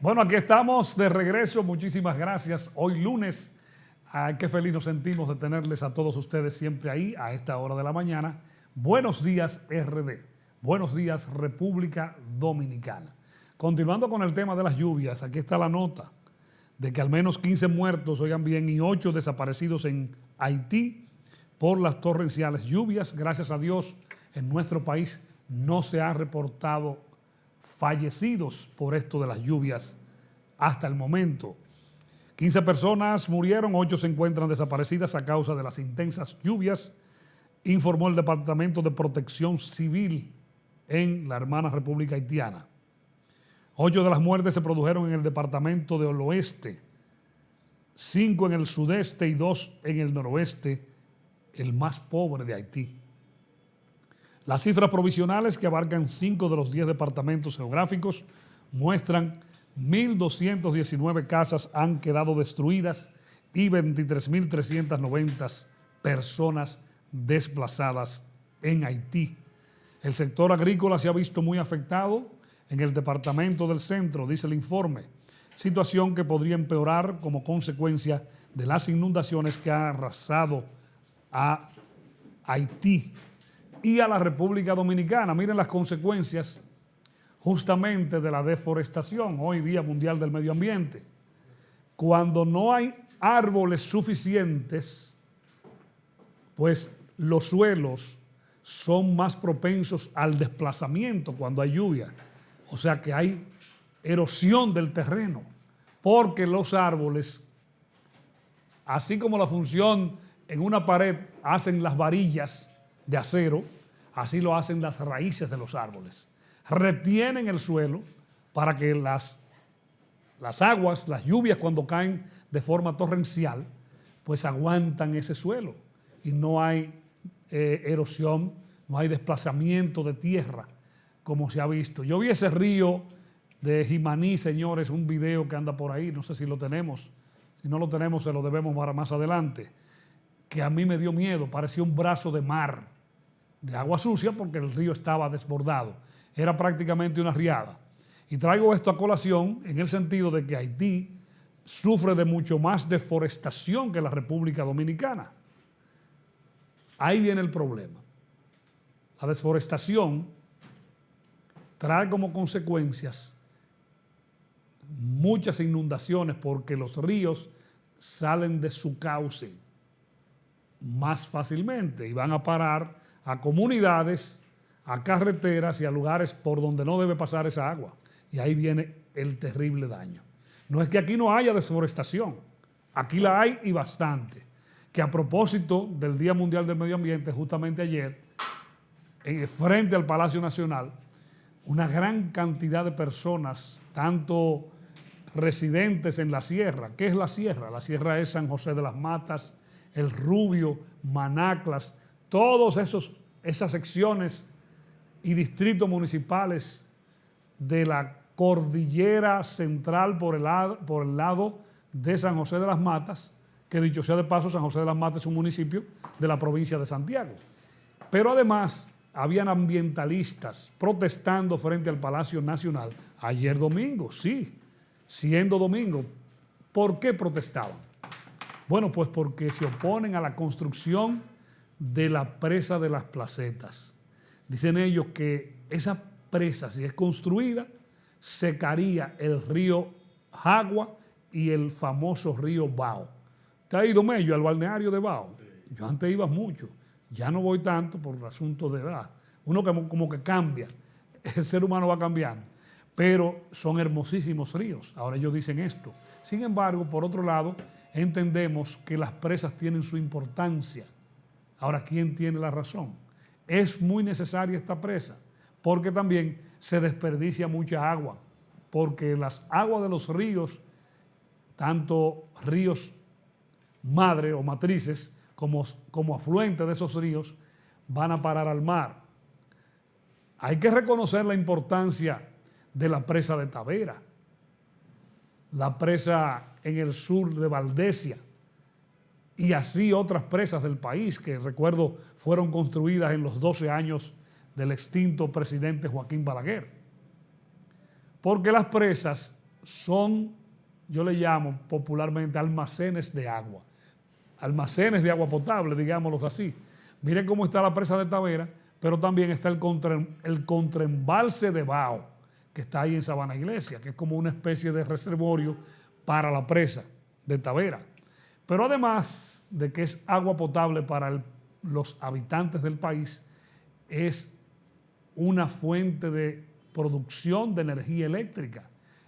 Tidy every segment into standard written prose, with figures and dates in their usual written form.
Bueno, aquí estamos de regreso. Muchísimas gracias. Hoy lunes, qué feliz nos sentimos de tenerles a todos ustedes siempre ahí a esta hora de la mañana. Buenos días RD. Buenos días República Dominicana. Continuando con el tema de las lluvias, aquí está la nota de que al menos 15 muertos, oigan bien, y 8 desaparecidos en Haití por las torrenciales lluvias. Gracias a Dios, en nuestro país no se han reportado fallecidos por esto de las lluvias hasta el momento. 15 personas murieron, 8 se encuentran desaparecidas a causa de las intensas lluvias, informó el Departamento de Protección Civil en la hermana República Haitiana. 8 de las muertes se produjeron en el departamento del oeste, 5 en el sudeste y 2 en el noroeste, el más pobre de Haití. Las cifras provisionales, que abarcan 5 de los 10 departamentos geográficos, muestran 1.219 casas han quedado destruidas y 23.390 personas desplazadas en Haití. El sector agrícola se ha visto muy afectado en el departamento del centro, dice el informe, situación que podría empeorar como consecuencia de las inundaciones que han arrasado a Haití y a la República Dominicana. Miren las consecuencias justamente de la deforestación, hoy Día Mundial del Medio Ambiente. Cuando no hay árboles suficientes, pues los suelos son más propensos al desplazamiento cuando hay lluvia. O sea que hay erosión del terreno, porque los árboles, así como la función en una pared hacen las varillas de acero, así lo hacen las raíces de los árboles. Retienen el suelo para que las aguas, las lluvias cuando caen de forma torrencial, pues aguantan ese suelo y no hay erosión, no hay desplazamiento de tierra como se ha visto. Yo vi ese río de Jimaní, señores, un video que anda por ahí, no sé si lo tenemos, si no lo tenemos se lo debemos para más adelante, que a mí me dio miedo, parecía un brazo de mar, de agua sucia porque el río estaba desbordado, era prácticamente una riada. Y traigo esto a colación en el sentido de que Haití sufre de mucho más deforestación que la República Dominicana. Ahí viene el problema. La deforestación trae como consecuencias muchas inundaciones porque los ríos salen de su cauce más fácilmente y van a parar a comunidades, a carreteras y a lugares por donde no debe pasar esa agua. Y ahí viene el terrible daño. No es que aquí no haya deforestación, aquí la hay y bastante. Que a propósito del Día Mundial del Medio Ambiente, justamente ayer, frente al Palacio Nacional, una gran cantidad de personas, tanto residentes en la sierra. ¿Qué es la sierra? La sierra es San José de las Matas, El Rubio, Manaclas, todas esas secciones y distritos municipales de la cordillera central por el lado de San José de las Matas, que dicho sea de paso, San José de las Matas es un municipio de la provincia de Santiago. Pero además habían ambientalistas protestando frente al Palacio Nacional ayer domingo, sí, siendo domingo. ¿Por qué protestaban? Bueno, pues porque se oponen a la construcción de la presa de las Placetas. Dicen ellos que esa presa, si es construida, secaría el río Jagua y el famoso río Bao. ¿Te ha ido Mello al balneario de Bao? Sí. Yo antes iba mucho, ya no voy tanto por asuntos de edad. Uno como que cambia, el ser humano va cambiando, pero son hermosísimos ríos. Ahora ellos dicen esto. Sin embargo, por otro lado, entendemos que las presas tienen su importancia. Ahora, ¿quién tiene la razón? Es muy necesaria esta presa, porque también se desperdicia mucha agua, porque las aguas de los ríos, tanto ríos madre o matrices, como afluentes de esos ríos, van a parar al mar. Hay que reconocer la importancia de la presa de Tavera, la presa en el sur de Valdesia, y así otras presas del país que recuerdo fueron construidas en los 12 años del extinto presidente Joaquín Balaguer. Porque las presas son, yo le llamo popularmente almacenes de agua potable, digámoslo así. Miren cómo está la presa de Tavera, pero también está el contraembalse de Bao, que está ahí en Sabana Iglesia, que es como una especie de reservorio para la presa de Tavera. Pero además de que es agua potable para los habitantes del país, es una fuente de producción de energía eléctrica.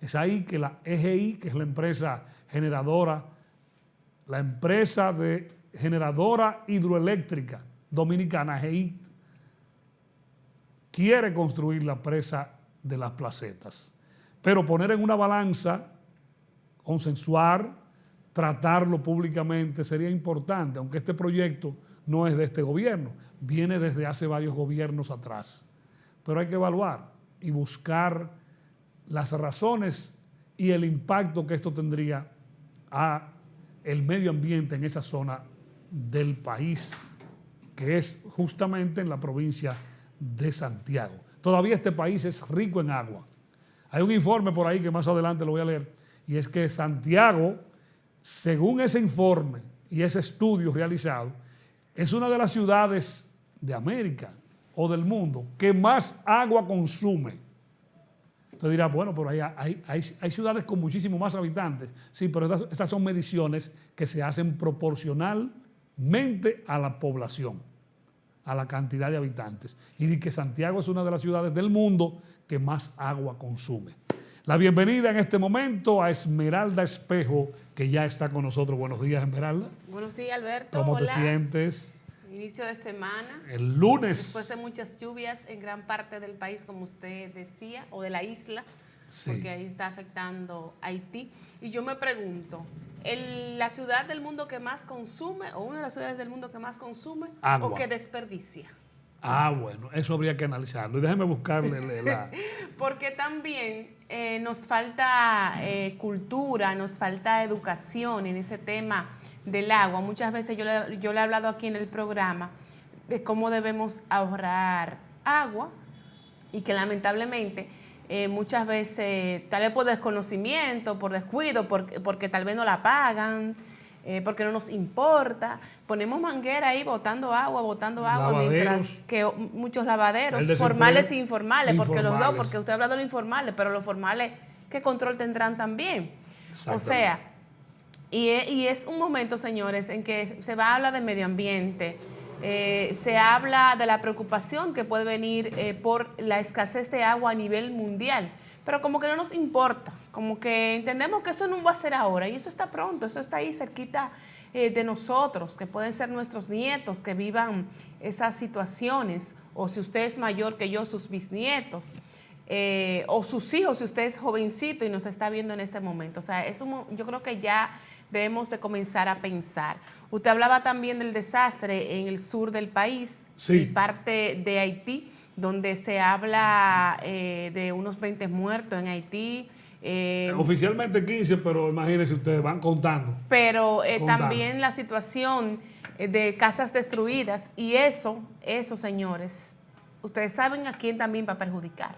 Es ahí que la EGI, que es la empresa generadora hidroeléctrica dominicana, EGI, quiere construir la presa de Las Placetas. Pero poner en una balanza, consensuar, tratarlo públicamente sería importante, aunque este proyecto no es de este gobierno, viene desde hace varios gobiernos atrás. Pero hay que evaluar y buscar las razones y el impacto que esto tendría a el medio ambiente en esa zona del país, que es justamente en la provincia de Santiago. Todavía este país es rico en agua. Hay un informe por ahí que más adelante lo voy a leer, y es que Santiago, según ese informe y ese estudio realizado, es una de las ciudades de América o del mundo que más agua consume. Usted dirá, bueno, pero hay ciudades con muchísimo más habitantes. Sí, pero estas son mediciones que se hacen proporcionalmente a la población, a la cantidad de habitantes. Y de que Santiago es una de las ciudades del mundo que más agua consume. La bienvenida en este momento a Esmeralda Espejo, que ya está con nosotros. Buenos días, Esmeralda. Buenos días, Alberto. ¿Cómo Hola. te sientes? Inicio de semana. El lunes. Después de muchas lluvias en gran parte del país, como usted decía, o de la isla, Sí. porque ahí está afectando Haití. Y yo me pregunto, ¿la ciudad del mundo que más consume, o una de las ciudades del mundo que más consume, agua, o que desperdicia? Bueno, eso habría que analizarlo. Y déjeme buscarle la... Porque también nos falta cultura, nos falta educación en ese tema del agua. Muchas veces yo le he hablado aquí en el programa de cómo debemos ahorrar agua y que lamentablemente muchas veces, tal vez por desconocimiento, por descuido, porque tal vez no la pagan, porque no nos importa, ponemos manguera ahí botando agua, Lavaderos, mientras que muchos lavaderos, formales e informales, porque los dos, porque usted ha hablado de los informales, pero los formales, ¿qué control tendrán también? O sea, y es un momento, señores, en que se va a hablar de medio ambiente, se habla de la preocupación que puede venir por la escasez de agua a nivel mundial, pero como que no nos importa, como que entendemos que eso no va a ser ahora, y eso está pronto, eso está ahí cerquita de nosotros, que pueden ser nuestros nietos que vivan esas situaciones, o si usted es mayor que yo, sus bisnietos, o sus hijos, si usted es jovencito y nos está viendo en este momento. O sea, yo creo que ya debemos de comenzar a pensar. Usted hablaba también del desastre en el sur del país, sí, y parte de Haití, donde se habla de unos 20 muertos en Haití. Oficialmente 15, pero imagínense ustedes, van contando. Pero también la situación de casas destruidas, y eso, señores, ustedes saben a quién también va a perjudicar.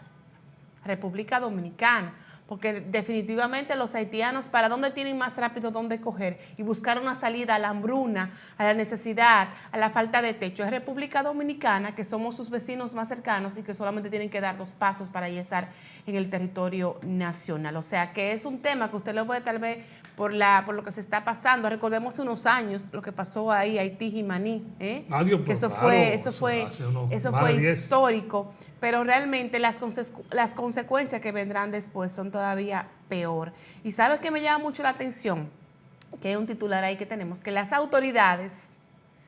República Dominicana, porque definitivamente los haitianos, ¿para dónde tienen más rápido dónde coger? Y buscar una salida a la hambruna, a la necesidad, a la falta de techo. Es República Dominicana, que somos sus vecinos más cercanos y que solamente tienen que dar 2 pasos para ya estar en el territorio nacional. O sea, que es un tema que usted lo puede tal vez por lo que se está pasando. Recordemos hace unos años lo que pasó ahí, Haití y Maní, Adiós, que eso fue histórico. Pero realmente las consecuencias que vendrán después son todavía peor. Y ¿sabe qué me llama mucho la atención? Que hay un titular ahí que tenemos, que las autoridades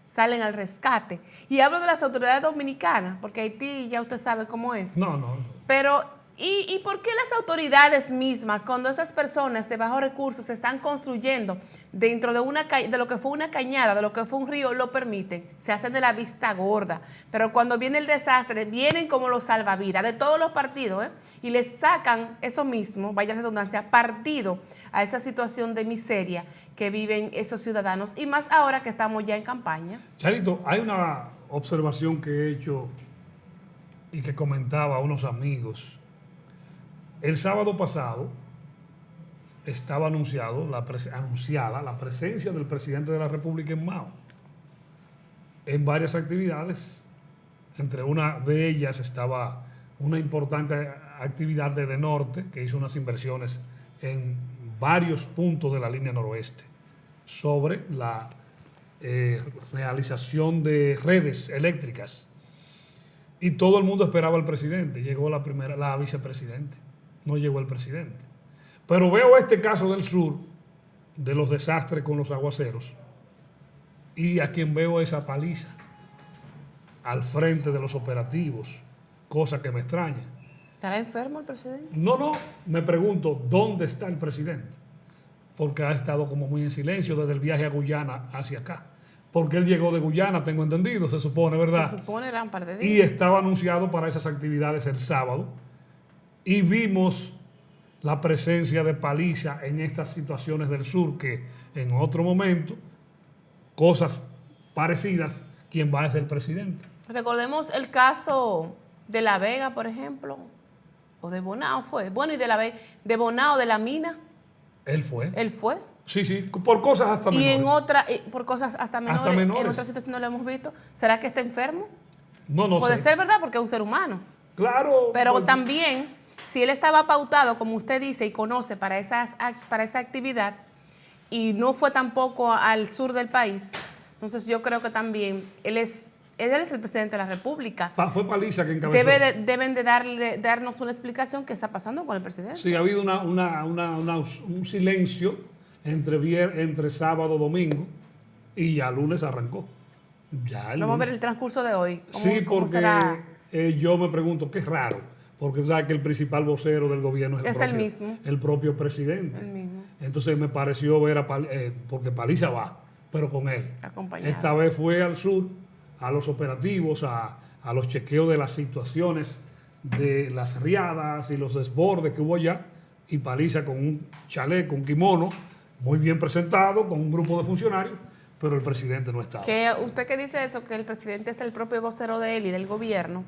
salen al rescate. Y hablo de las autoridades dominicanas, porque Haití ya usted sabe cómo es. No. Pero, ¿y por qué las autoridades mismas, cuando esas personas de bajos recursos se están construyendo dentro de lo que fue una cañada, de lo que fue un río, lo permiten? Se hacen de la vista gorda. Pero cuando viene el desastre, vienen como los salvavidas de todos los partidos, y les sacan eso mismo, vaya redundancia, partido a esa situación de miseria que viven esos ciudadanos, y más ahora que estamos ya en campaña. Charito, hay una observación que he hecho y que comentaba a unos amigos. El sábado pasado, estaba anunciada la presencia del presidente de la República en Mao en varias actividades. Entre una de ellas estaba una importante actividad de Edenorte, que hizo unas inversiones en varios puntos de la línea noroeste sobre la realización de redes eléctricas. Y todo el mundo esperaba al presidente. Llegó la vicepresidenta. No llegó el presidente. Pero veo este caso del sur, de los desastres con los aguaceros, y a quien veo esa paliza al frente de los operativos, cosa que me extraña. ¿Estará enfermo el presidente? No, me pregunto, ¿dónde está el presidente? Porque ha estado como muy en silencio desde el viaje a Guyana hacia acá. Porque él llegó de Guyana, tengo entendido, se supone, ¿verdad? Se supone, era un par de días. Y estaba anunciado para esas actividades el sábado. Y vimos la presencia de paliza en estas situaciones del sur, que en otro momento, cosas parecidas, ¿quién va a ser el presidente? Recordemos el caso de La Vega, por ejemplo, o de Bonao fue. Bueno, y de Bonao, de la mina. Él fue. Él fue. Sí, por cosas hasta menores. Y en otra, por cosas hasta menores. En otra situación no lo hemos visto. ¿Será que está enfermo? No Puede sé. ser, ¿verdad? Porque es un ser humano. Claro. Pero también, si él estaba pautado, como usted dice, y conoce para esa actividad, y no fue tampoco al sur del país, entonces yo creo que también él es el presidente de la República. Fue paliza que encabezó. Deben de darnos una explicación qué está pasando con el presidente. Sí, ha habido un silencio entre sábado, domingo, y ya lunes arrancó. Vamos a ver el transcurso de hoy. Sí, porque yo me pregunto, qué raro, porque sabes que el principal vocero del gobierno es el propio presidente. El mismo. Entonces me pareció ver porque paliza va, pero con él. Acompañado. Esta vez fue al sur, a los operativos, a los chequeos de las situaciones de las riadas y los desbordes que hubo allá, y paliza con un chaleco, un kimono, muy bien presentado, con un grupo de funcionarios, pero el presidente no estaba. ¿Usted qué dice eso? Que el presidente es el propio vocero de él y del gobierno.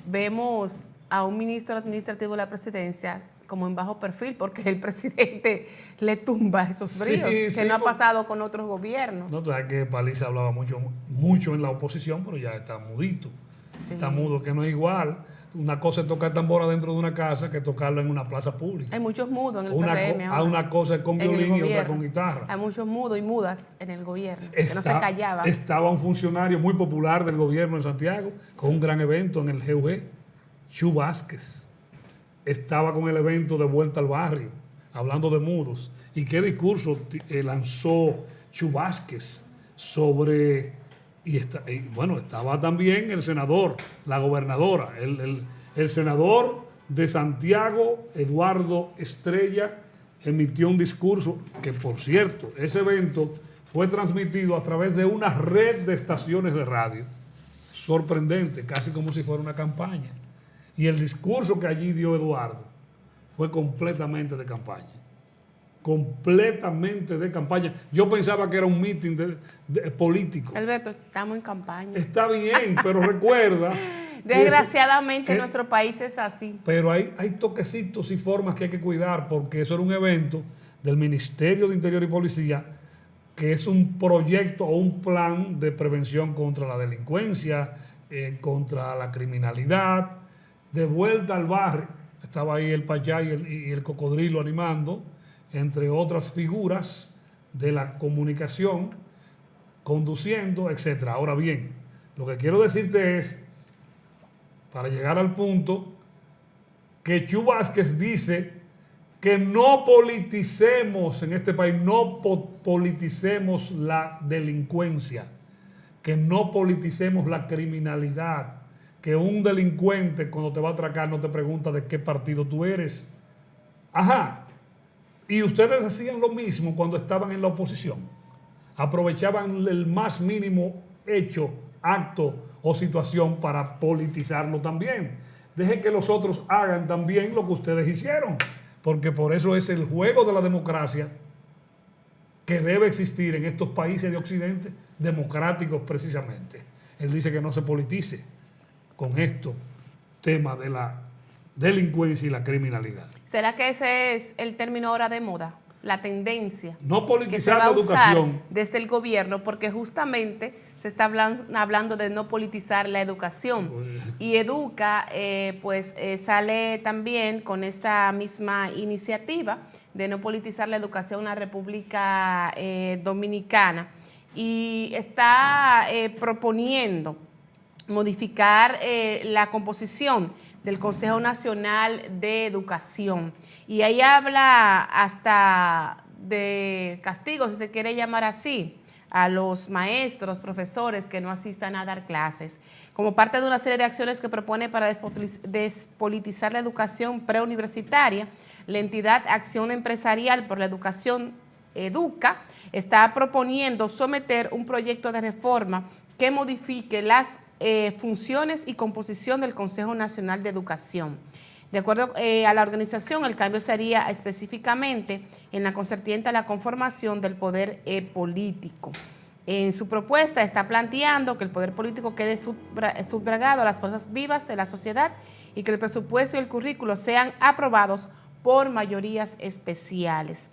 Vemos a un ministro administrativo de la presidencia como en bajo perfil, porque el presidente le tumba esos bríos, que no ha pasado con otros gobiernos. No, tú sabes que Paliza hablaba mucho en la oposición, pero ya está mudito. Sí. Está mudo, que no es igual. Una cosa es tocar tambora dentro de una casa que tocarlo en una plaza pública. Hay muchos mudos en el PRM ahora. Una cosa es con violín y otra con guitarra. Hay muchos mudos y mudas en el gobierno, que no se callaban. Estaba un funcionario muy popular del gobierno en Santiago, con un gran evento en el GUG, Chu Vázquez. Estaba con el evento de Vuelta al Barrio, hablando de mudos. ¿Y qué discurso lanzó Chu Vázquez sobre... bueno, estaba también el senador, la gobernadora, el senador de Santiago, Eduardo Estrella, emitió un discurso que, por cierto, ese evento fue transmitido a través de una red de estaciones de radio. Sorprendente, casi como si fuera una campaña. Y el discurso que allí dio Eduardo fue completamente de campaña. Completamente de campaña. Yo pensaba que era un meeting político. Alberto, estamos en campaña. Está bien, pero recuerda... Desgraciadamente nuestro país es así. Pero hay toquecitos y formas que hay que cuidar, porque eso era un evento del Ministerio de Interior y Policía, que es un proyecto o un plan de prevención contra la delincuencia, contra la criminalidad, de vuelta al barrio. Estaba ahí el Payá y el Cocodrilo animando, entre otras figuras de la comunicación, conduciendo, etc. Ahora bien, lo que quiero decirte es, para llegar al punto, que Chu Vázquez dice que no politicemos en este país, no politicemos la delincuencia, que no politicemos la criminalidad, que un delincuente cuando te va a atracar no te pregunta de qué partido tú eres. Ajá. Y ustedes hacían lo mismo cuando estaban en la oposición. Aprovechaban el más mínimo hecho, acto o situación para politizarlo también. Dejen que los otros hagan también lo que ustedes hicieron, porque por eso es el juego de la democracia que debe existir en estos países de Occidente, democráticos precisamente. Él dice que no se politice con esto, tema de la delincuencia y la criminalidad. ¿Será que ese es el término ahora de moda? la tendencia no politizar que se va a usar la educación desde el gobierno, porque justamente se está hablando de no politizar la educación. Y Educa sale también con esta misma iniciativa de no politizar la educación en la República Dominicana, y está proponiendo modificar la composición del Consejo Nacional de Educación. Y ahí habla hasta de castigos, si se quiere llamar así, a los maestros, profesores que no asistan a dar clases, como parte de una serie de acciones que propone para despolitizar la educación preuniversitaria. La entidad Acción Empresarial por la Educación, Educa, está proponiendo someter un proyecto de reforma que modifique las funciones y composición del Consejo Nacional de Educación. De acuerdo a la organización, el cambio sería específicamente en la concerniente a la conformación del poder político. En su propuesta está planteando que el poder político quede subrogado a las fuerzas vivas de la sociedad y que el presupuesto y el currículo sean aprobados por mayorías especiales.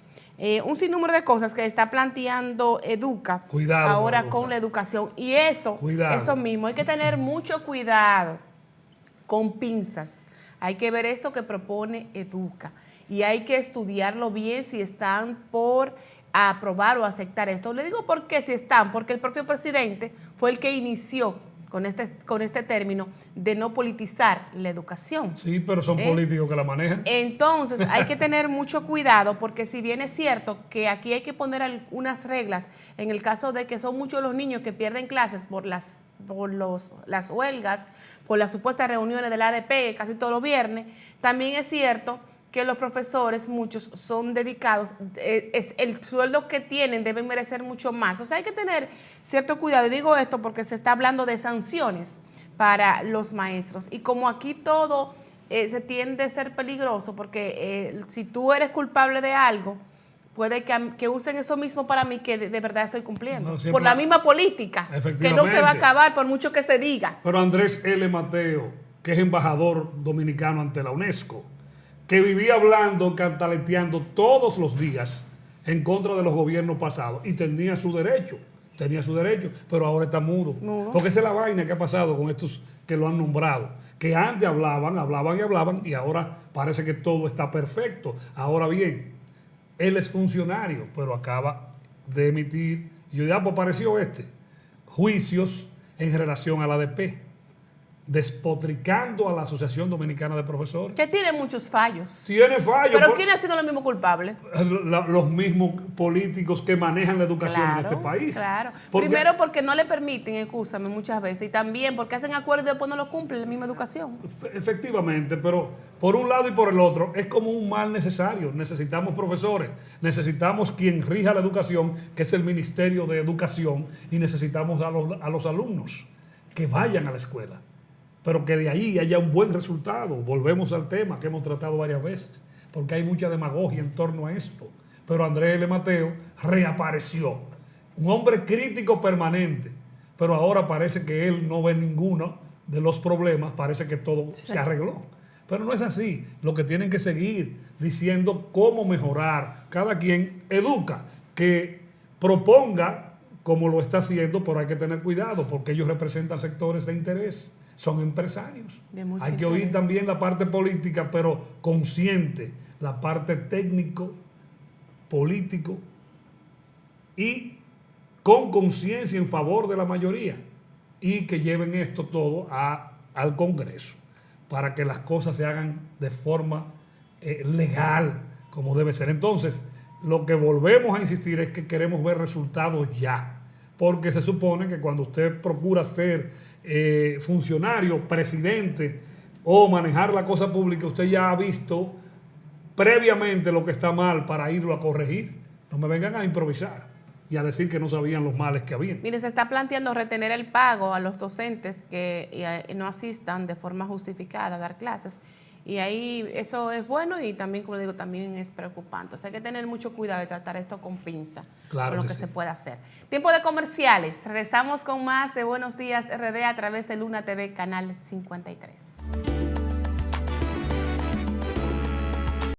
Un sinnúmero de cosas que está planteando Educa ahora con la educación. Y eso mismo, hay que tener mucho cuidado, con pinzas. Hay que ver esto que propone Educa y hay que estudiarlo bien si están por aprobar o aceptar esto. Le digo por qué si están, porque el propio presidente fue el que inició con este término de no politizar la educación. Sí, pero son políticos que la manejan. Entonces hay que tener mucho cuidado, porque si bien es cierto que aquí hay que poner algunas reglas en el caso de que son muchos los niños que pierden clases por las huelgas, por las supuestas reuniones del ADP casi todos los viernes, también es cierto que los profesores, muchos son dedicados, el sueldo que tienen deben merecer mucho más. O sea, hay que tener cierto cuidado. Y digo esto porque se está hablando de sanciones para los maestros. Y como aquí todo se tiende a ser peligroso, porque si tú eres culpable de algo, puede que usen eso mismo para mí, que de verdad estoy cumpliendo. No, por la misma política, que no se va a acabar por mucho que se diga. Pero Andrés L. Mateo, que es embajador dominicano ante la UNESCO, que vivía hablando, cantaleteando todos los días en contra de los gobiernos pasados, y tenía su derecho, pero ahora está mudo. Porque esa es la vaina que ha pasado con estos que lo han nombrado, que antes hablaban, y ahora parece que todo está perfecto. Ahora bien, él es funcionario, pero acaba de emitir, y yo ya pues apareció juicios en relación al ADP, despotricando a la Asociación Dominicana de Profesores. Que tiene muchos fallos. Tiene fallos. ¿Pero quién ha sido los mismos culpables? Los mismos políticos que manejan la educación en este país. Claro. Primero porque no le permiten, escúchame, muchas veces, y también porque hacen acuerdos y después no lo cumplen, la misma educación. Efectivamente, pero por un lado y por el otro es como un mal necesario. Necesitamos profesores, necesitamos quien rija la educación, que es el Ministerio de Educación, y necesitamos a los alumnos que vayan a la escuela, pero que de ahí haya un buen resultado. Volvemos al tema que hemos tratado varias veces, porque hay mucha demagogia en torno a esto. Pero Andrés L. Mateo reapareció, un hombre crítico permanente, pero ahora parece que él no ve ninguno de los problemas, parece que todo se arregló. Pero no es así. Lo que tienen que seguir diciendo cómo mejorar. Cada quien educa, que proponga como lo está haciendo, pero hay que tener cuidado porque ellos representan sectores de interés. Son empresarios. Hay que oír también la parte política, pero consciente, la parte técnico, político, y con conciencia en favor de la mayoría, y que lleven esto todo al Congreso para que las cosas se hagan de forma legal, como debe ser. Entonces, lo que volvemos a insistir es que queremos ver resultados ya, porque se supone que cuando usted procura ser funcionario, presidente o manejar la cosa pública, usted ya ha visto previamente lo que está mal para irlo a corregir. No me vengan a improvisar y a decir que no sabían los males que habían. Mire, se está planteando retener el pago a los docentes que no asistan de forma justificada a dar clases. Y ahí eso es bueno y también, como digo, también es preocupante. O sea, hay que tener mucho cuidado de tratar esto con pinza, claro, con lo que se puede hacer. Tiempo de comerciales. Regresamos con más de Buenos Días RD a través de Luna TV, Canal 53.